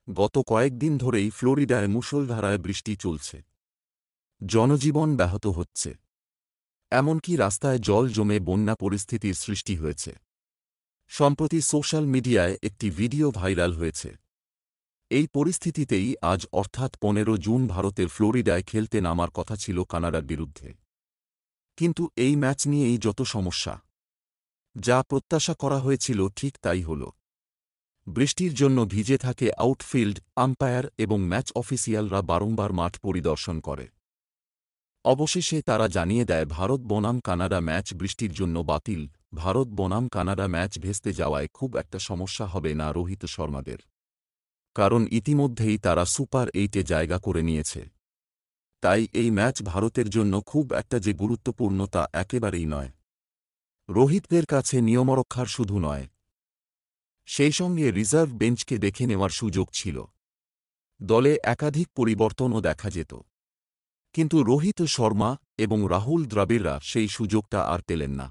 গত কয়েকদিন ধরেই ফ্লোরিডায় মুষলধারায় বৃষ্টি চলছে। জনজীবন ব্যাহত হচ্ছে। এমনকি রাস্তায় জল জমে বন্যা পরিস্থিতির সৃষ্টি হয়েছে। সম্প্রতি সোশ্যাল মিডিয়ায় একটি ভিডিও ভাইরাল হয়েছে। এই পরিস্থিতিতেই আজ অর্থাৎ 15 জুন ভারতের ফ্লোরিডায় খেলতে নামার কথা ছিল কানাডার বিরুদ্ধে। কিন্তু এই ম্যাচ নিয়েই যত সমস্যা। যা প্রত্যাশা করা হয়েছিল ঠিক তাই হল। বৃষ্টির জন্য ভিজে থাকে আউটফিল্ড, আম্পায়ার এবং ম্যাচ অফিসিয়ালরা বারংবার মাঠ পরিদর্শন করে। অবশেষে তারা জানিয়ে দেয় ভারত বনাম কানাডা ম্যাচ বৃষ্টির জন্য বাতিল। ভারত বনাম কানাডা ম্যাচ ভেস্তে যাওয়ায় খুব একটা সমস্যা হবে না রোহিত শর্মাদের, কারণ ইতিমধ্যেই তারা সুপার 8-এ জায়গা করে নিয়েছে। তাই এই ম্যাচ ভারতের জন্য খুব একটা যে গুরুত্বপূর্ণ তা একেবারেই নয়। রোহিতদের কাছে নিয়মরক্ষার শুধু নয়, সেই সঙ্গে রিজার্ভ বেঞ্চকে দেখে নেওয়ার সুযোগ ছিল। দলে একাধিক পরিবর্তনও দেখা যেত। কিন্তু রোহিত শর্মা এবং রাহুল দ্রাবিড়রা সেই সুযোগটা আর পেলেন না।